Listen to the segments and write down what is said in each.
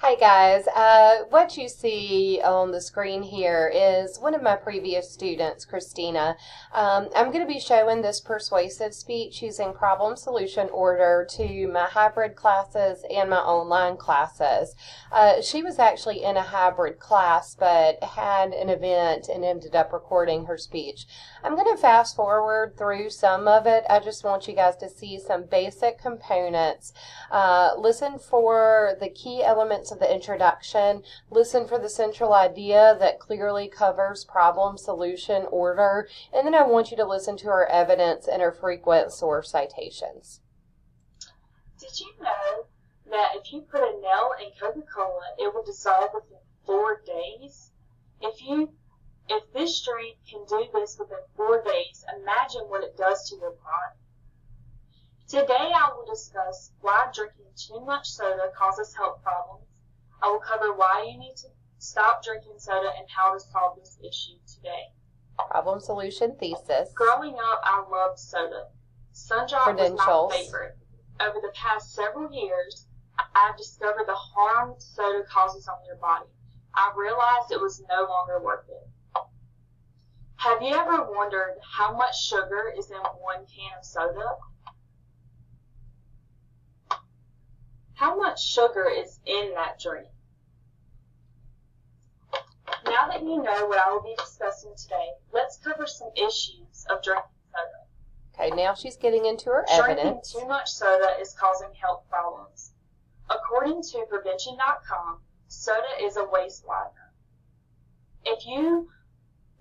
Hi guys, what you see on the screen here is one of my previous students, Christina. I'm going to be showing this persuasive speech using problem solution order to my hybrid classes and my online classes. She was actually in a hybrid class but had an event and ended up recording her speech. I'm going to fast forward through some of it. I just want you guys to see some basic components. Listen for the key elements of the introduction. Listen for the central idea that clearly covers problem, solution, order, and then I want you to listen to her evidence and her frequent source citations. Did you know that if you put a nail in Coca-Cola, it will dissolve within 4 days? If this drink can do this within 4 days, imagine what it does to your body. Today I will discuss why drinking too much soda causes health problems. I will cover why you need to stop drinking soda and how to solve this issue today. Problem solution thesis. Growing up, I loved soda. Sundrop was my favorite. Over the past several years, I've discovered the harm soda causes on your body. I realized it was no longer worth it. Have you ever wondered how much sugar is in one can of soda? How much sugar is in that drink? Now that you know what I will be discussing today, let's cover some issues of drinking soda. Okay, now she's getting into her evidence. Drinking too much soda is causing health problems. According to Prevention.com, soda is a waste widener. If you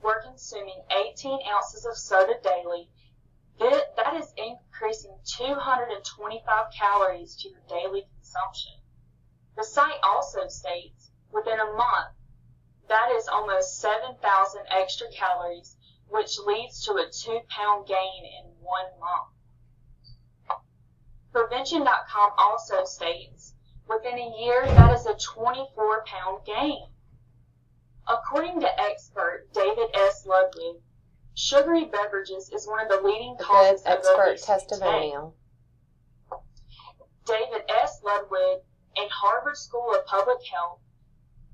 were consuming 18 ounces of soda daily, that is increasing 225 calories to your daily consumption. The site also states within a month, that is almost 7,000 extra calories, which leads to a 2-pound gain in 1 month. Prevention.com also states within a year, that is a 24-pound gain. According to expert David S. Ludwig, sugary beverages is one of the leading causes of obesity testimonial. Today. David S. Ludwig in Harvard School of Public Health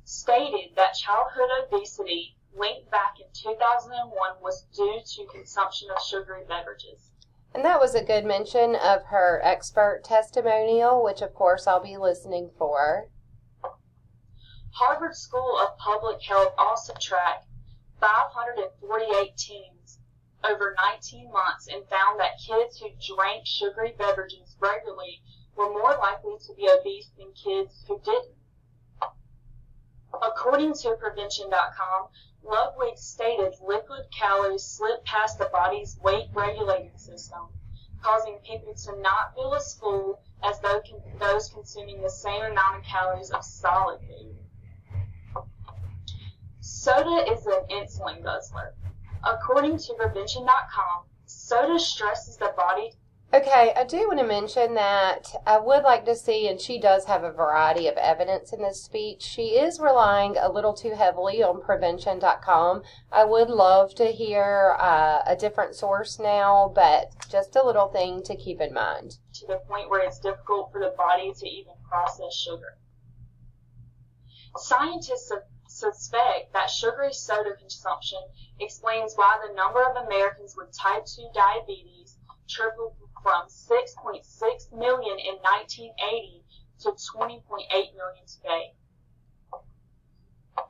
stated that childhood obesity linked back in 2001 was due to consumption of sugary beverages. And that was a good mention of her expert testimonial, which of course I'll be listening for. Harvard School of Public Health also tracked 548 teens over 19 months and found that kids who drank sugary beverages regularly were more likely to be obese than kids who didn't. According to Prevention.com, Ludwig stated liquid calories slip past the body's weight regulating system, causing people to not feel as full as those consuming the same amount of calories of solid food. Soda is an insulin guzzler. According to Prevention.com, soda stresses the body. Okay, I do want to mention that I would like to see, and she does have a variety of evidence in this speech, she is relying a little too heavily on Prevention.com. I would love to hear a different source now, but just a little thing to keep in mind. To the point where it's difficult for the body to even process sugar. Scientists suspect that sugary soda consumption explains why the number of Americans with type 2 diabetes tripled from 6.6 million in 1980 to 20.8 million today.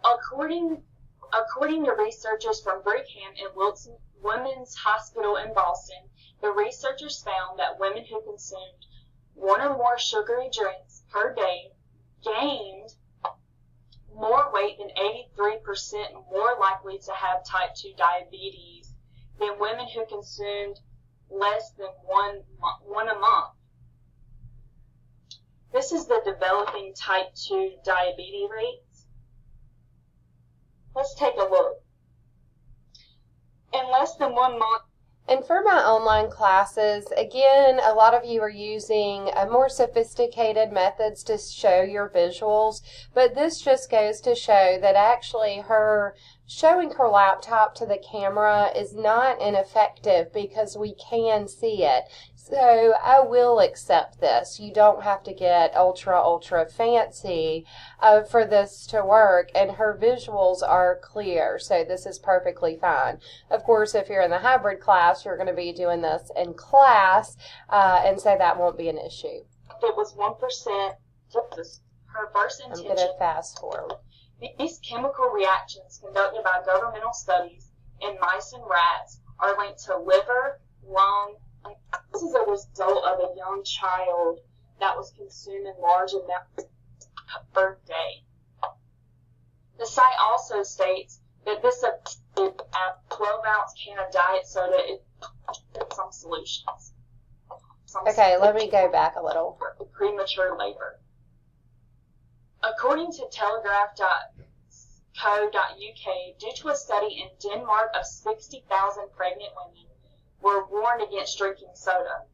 According to researchers from Brigham and Women's Women's Hospital in Boston, the researchers found that women who consumed one or more sugary drinks per day gained more weight than 83% more likely to have type 2 diabetes than women who consumed less than one a month. This is the developing type 2 diabetes rates. Let's take a look. In less than 1 month. And for my online classes, again, a lot of you are using more sophisticated methods to show your visuals, but this just goes to show that actually her showing her laptop to the camera is not ineffective because we can see it. So I will accept this. You don't have to get ultra fancy for this to work, and her visuals are clear, so this is perfectly fine. Of course, if you're in the hybrid class, you're going to be doing this in class, and so that won't be an issue. It was 1%. Her first I'm intention. going to fast forward. These chemical reactions conducted by governmental studies in mice and rats are linked to liver, lung. This is a result of a young child that was consuming large amounts per day. The site also states that this 12-ounce can of diet soda is some solutions. Okay, let me go back a little. Premature labor. According to telegraph.co.uk, due to a study in Denmark of 60,000 pregnant women were warned against drinking soda.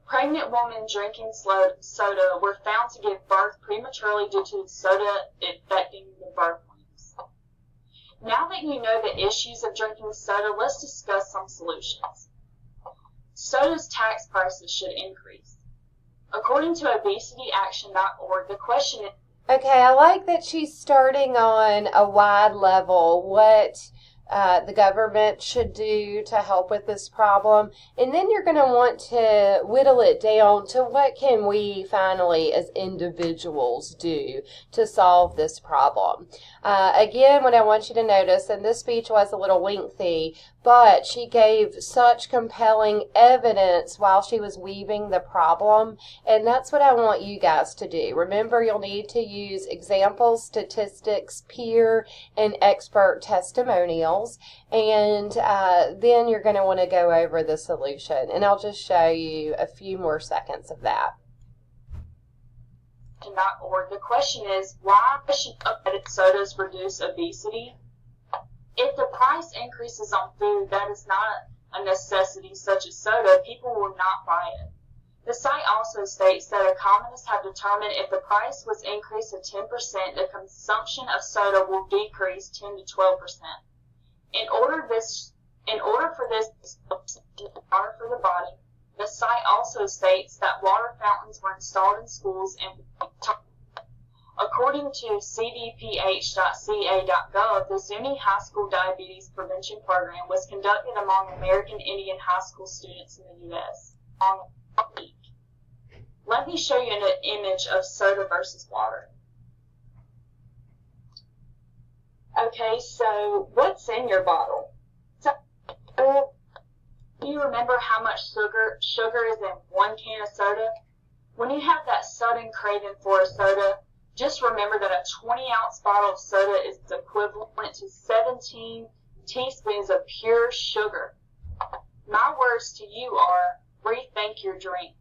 Pregnant women drinking soda were found to give birth prematurely due to soda affecting the birth lengths. Now that you know the issues of drinking soda, let's discuss some solutions. Soda's tax prices should increase. According to obesityaction.org, the question is... Okay, I like that she's starting on a wide level, what the government should do to help with this problem, and then you're going to want to whittle it down to what can we finally as individuals do to solve this problem. Again, what I want you to notice, and this speech was a little lengthy, but she gave such compelling evidence while she was weaving the problem, and that's what I want you guys to do. Remember, you'll need to use examples, statistics, peer, and expert testimonials, and then you're going to want to go over the solution, and I'll just show you a few more seconds of that. .org. The question is, why should unleaded sodas reduce obesity? If the price increases on food that is not a necessity, such as soda, people will not buy it. The site also states that economists have determined if the price was increased to 10%, the consumption of soda will decrease 10 to 12%. In order for this water for the body, the site also states that water fountains were installed in schools and according to cdph.ca.gov, the Zuni High School Diabetes Prevention Program was conducted among American Indian high school students in the U.S. on a week. Let me show you an image of soda versus water. Okay, so what's in your bottle? So, do you remember how much sugar is in one can of soda? When you have that sudden craving for a soda, just remember that a 20-ounce bottle of soda is equivalent to 17 teaspoons of pure sugar. My words to you are, rethink your drink.